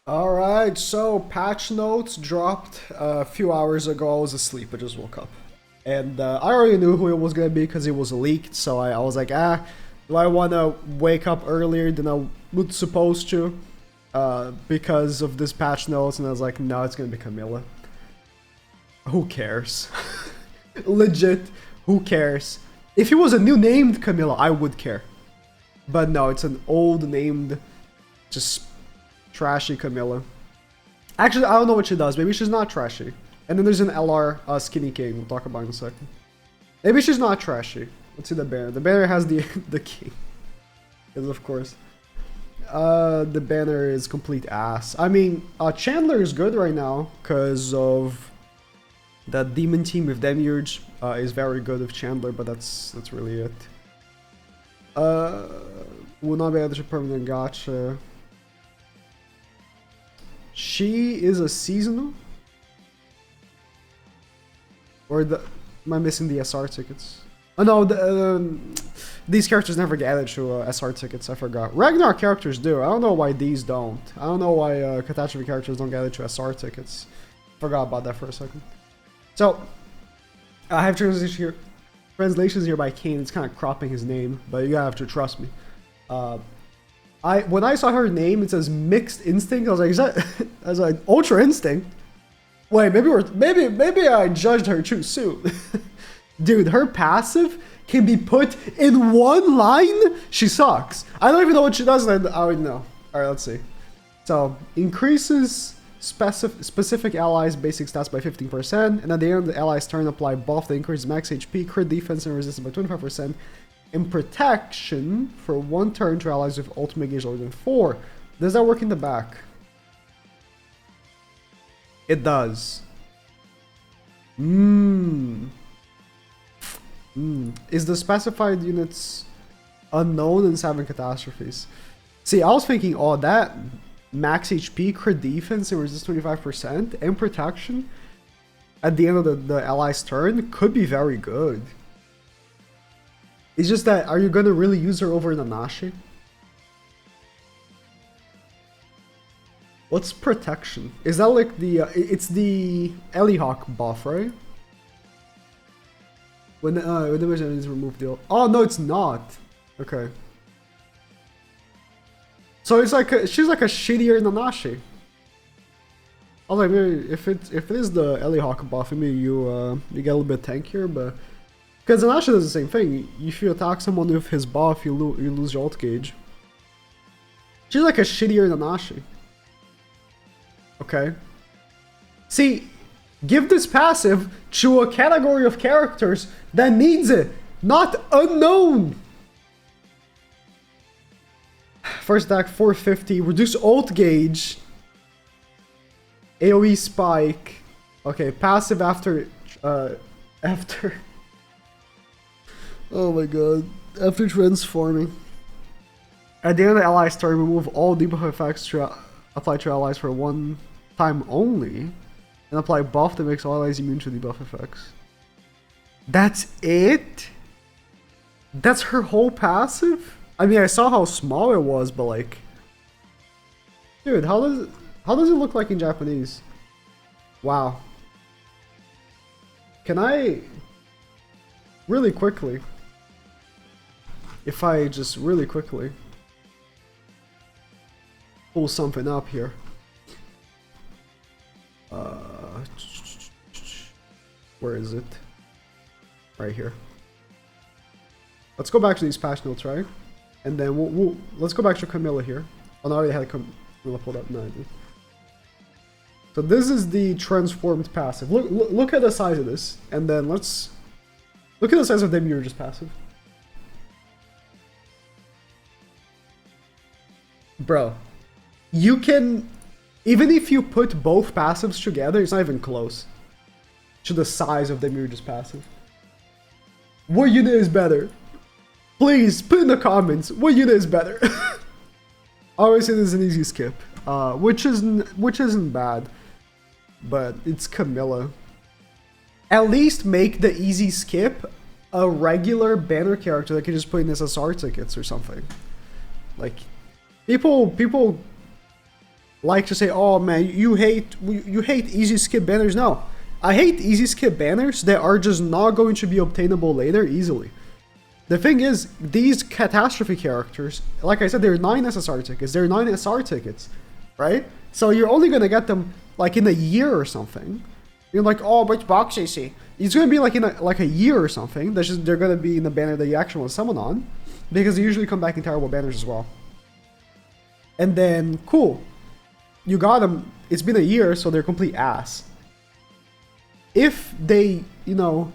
Alright, so patch notes dropped a few hours ago. I was asleep, I just woke up. And I already knew who it was going to be because it was leaked, so I was like, do I want to wake up earlier than I was supposed to because of this patch notes? And I was like, no, it's going to be Camilla. Who cares? Legit, who cares? If it was a new named Camilla, I would care. But no, it's an old named, just trashy Camilla. Actually, I don't know what she does. Maybe she's not trashy. And then there's an LR Skinny King. We'll talk about it in a second. Maybe she's not trashy. Let's see the banner. The banner has the the king. Because of course. The banner is complete ass. I mean, Chandler is good right now because of the demon team with Demiurge is very good with Chandler, but that's really it. Will not be able to permanent gacha. She is a seasonal? Or am I missing the SR tickets? Oh no, these characters never get added to SR tickets, I forgot. Ragnar characters do, I don't know why these don't. I don't know why catastrophe characters don't get added to SR tickets. Forgot about that for a second. So, I have translations here by Kane. It's kind of cropping his name, but you gotta have to trust me. When I saw her name, it says Mixed Instinct. I was like, is that? I was like, Ultra Instinct. Wait, maybe I judged her too soon. Dude, her passive can be put in one line. She sucks. I don't even know what she does. And I already know. All right, let's see. So increases specific allies' basic stats by 15%, and at the end of the allies' turn, apply buff that increases max HP, crit defense, and resistance by 25%. And protection for one turn to allies with ultimate gauge lower than 4. Does that work in the back? It does. Is the specified units unknown and 7 catastrophes? See, I was thinking, oh, that max HP, crit defense, and resist 25%, and protection at the end of the allies' turn could be very good. It's just that, are you going to really use her over Nanashi? What's protection? Is that like the... it's the Elihawk buff, right? When the vision is removed the... Oh, no, it's not. Okay. So it's like... she's like a shittier Nanashi. I was like, maybe if it is the Elihawk buff, maybe you get a little bit tankier, but... Because Nanashi does the same thing. If you attack someone with his buff, you lose your ult gauge. She's like a shittier Nanashi. Okay. See, give this passive to a category of characters that needs it, not unknown. First attack 450, reduce ult gauge. AoE spike. Okay, passive after oh my god. After transforming. At the end of the allies turn, remove all debuff effects to apply to allies for one time only. And apply buff that makes all allies immune to debuff effects. That's it? That's her whole passive? I mean, I saw how small it was, but like... Dude, how does it look like in Japanese? Wow. Can I... Really quickly... If I just really quickly pull something up here. Where is it? Right here. Let's go back to these patch notes, right? And then let's go back to Camilla here. Oh, no, I already had Camilla pulled up. No, I didn't. So this is the transformed passive. Look at the size of this, and then let's look at the size of Demiurge's passive. Bro, you can, even if you put both passives together, it's not even close to the size of Demiurge's passive. What unit is better? Please, put in the comments, what unit is better? Obviously, this is an easy skip, which isn't bad, but it's Camilla. At least make the easy skip a regular banner character that can just put in SSR tickets or something. Like, people like to say, "Oh man, you hate easy skip banners." No, I hate easy skip banners that are just not going to be obtainable later easily. The thing is, these catastrophe characters, like I said, they're 9 SSR tickets. They're 9 SR tickets, right? So you're only gonna get them like in a year or something. You're like, oh, which box is he? It's gonna be like in a year or something. That's just they're gonna be in the banner that you actually want to summon on, because they usually come back in terrible banners as well. And then cool, you got them. It's been a year, so they're complete ass. If they, you know,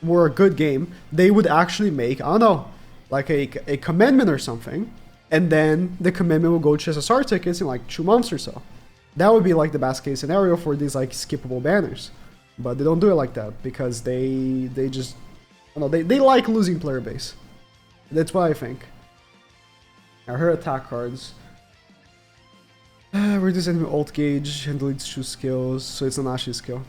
were a good game, they would actually make, I don't know, like a commandment or something, and then the commandment will go to SSR tickets in like 2 months or so. That would be like the best case scenario for these like skippable banners. But they don't do it like that because they just, I don't know, they like losing player base. That's what I think. Now her attack cards. Reduce enemy ult gauge and deletes 2 skills, so it's an Nanashi skill.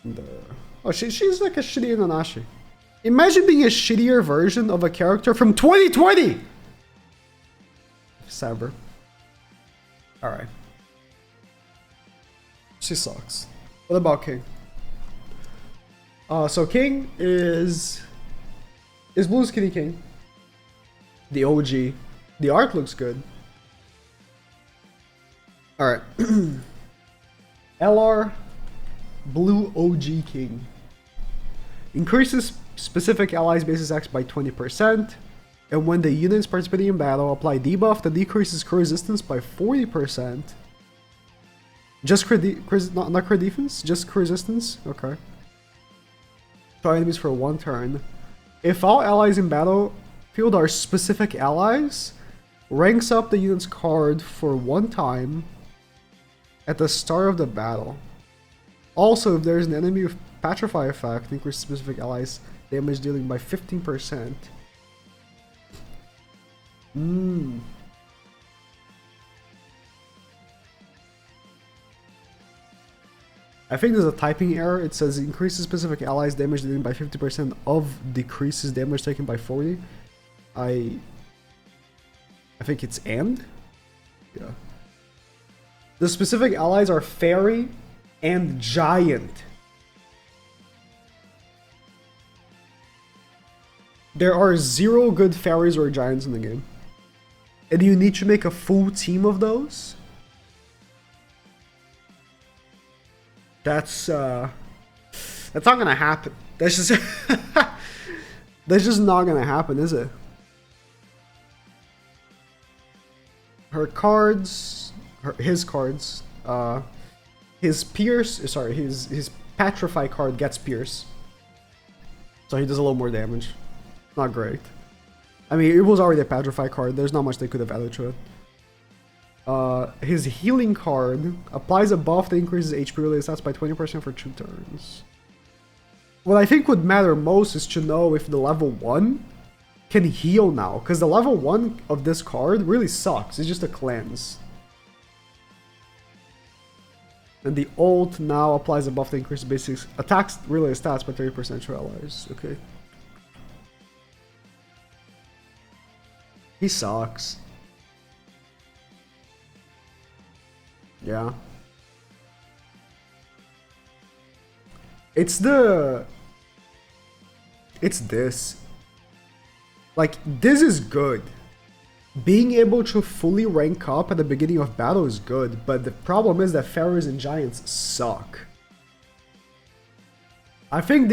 And, oh, she's like a shittier Nanashi. Imagine being a shittier version of a character from 2020! Saber. Alright. She sucks. What about King? So King is Blue Skinny King. The OG. The art looks good. Alright. LR Blue OG King. Increases specific allies basis X by 20%. And when the units participating in battle apply debuff that decreases crit resistance by 40%. Just not crit defense? Just crit resistance? Okay. Try enemies for 1 turn. If all allies in battlefield are specific allies, ranks up the unit's card for 1 time at the start of the battle. Also, if there is an enemy with Petrify effect, increase specific allies damage dealing by 15%. I think there's a typing error. It says increases specific allies damage dealing by 50% of decreases damage taken by 40. I think it's and? Yeah. The specific allies are Fairy and Giant. There are 0 good Fairies or Giants in the game. And you need to make a full team of those? That's not gonna happen. That's just that's just not gonna happen, is it? Her cards, his cards, his Pierce, sorry, his Petrify card gets Pierce, so he does a little more damage. Not great. I mean, it was already a Petrify card. There's not much they could have added to it. His healing card applies a buff that increases HP related stats by 20% for 2 turns. What I think would matter most is to know if the level 1 can heal now, because the level 1 of this card really sucks. It's just a cleanse. And the ult now applies a buff that increases basic attacks related stats by 30% to allies. Okay. He sucks. Yeah. It's this. Like, this is good. Being able to fully rank up at the beginning of battle is good, but the problem is that Pharaohs and Giants suck. I think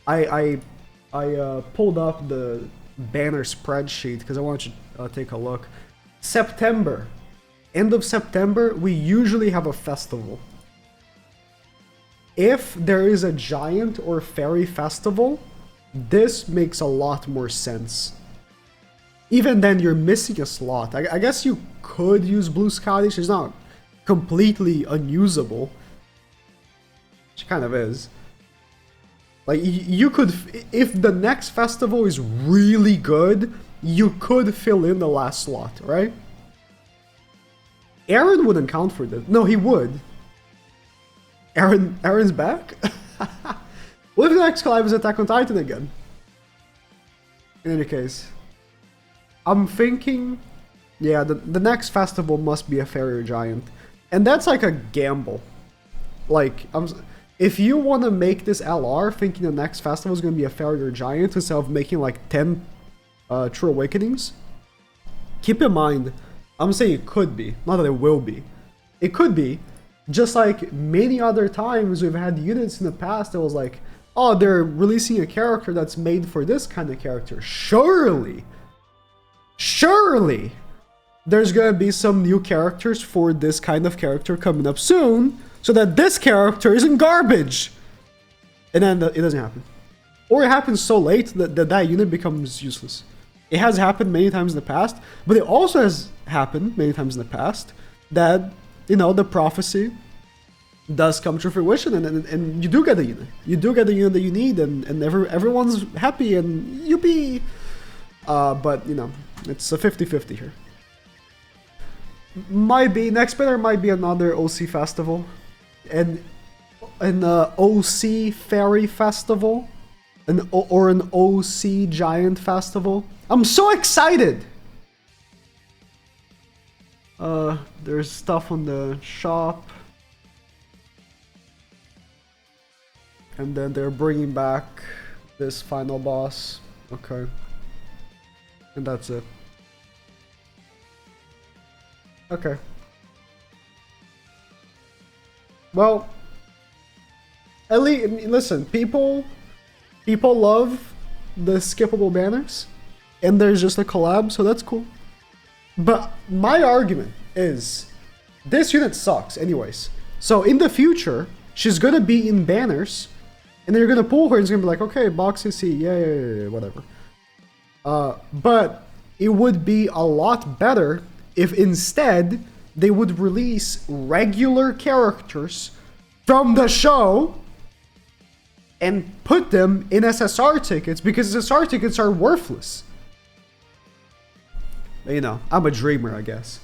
I pulled up the banner spreadsheet because I wanted to take a look. September. End of September, we usually have a festival. If there is a Giant or Fairy festival, this makes a lot more sense. Even then, you're missing a slot. I guess you could use Blue Scottish. It's not completely unusable. She kind of is. Like, you could, if the next festival is really good, you could fill in the last slot, right? Aaron wouldn't count for this. No, he would. Aaron's back? What if the next collab is Attack on Titan again? In any case, I'm thinking Yeah, the next festival must be a Farrier Giant. And that's like a gamble. Like, if you want to make this LR thinking the next festival is going to be a Farrier Giant instead of making like 10 True Awakenings, keep in mind, I'm saying it could be, not that it will be. It could be, just like many other times we've had units in the past that was like, oh, they're releasing a character that's made for this kind of character. Surely, there's gonna be some new characters for this kind of character coming up soon, so that this character isn't garbage. And then it doesn't happen. Or it happens so late that that unit becomes useless. It has happened many times in the past, but it also has happened many times in the past that, you know, the prophecy does come to fruition, and you do get a unit. You do get the unit that you need, and everyone's happy, and yippee! But, you know, it's a 50-50 here. Next banner might be another OC festival. And an OC Fairy Festival. Or an OC Giant Festival. I'm so excited! There's stuff on the shop. And then they're bringing back this final boss. Okay. And that's it. Okay. Well, at least, listen, people love the skippable banners, and there's just a collab, so that's cool. But my argument is, this unit sucks anyways. So in the future, she's gonna be in banners, and then you're gonna pull her, and it's gonna be like, okay, box CC, yeah, whatever. But it would be a lot better if instead they would release regular characters from the show and put them in SSR tickets, because SSR tickets are worthless. You know, I'm a dreamer, I guess.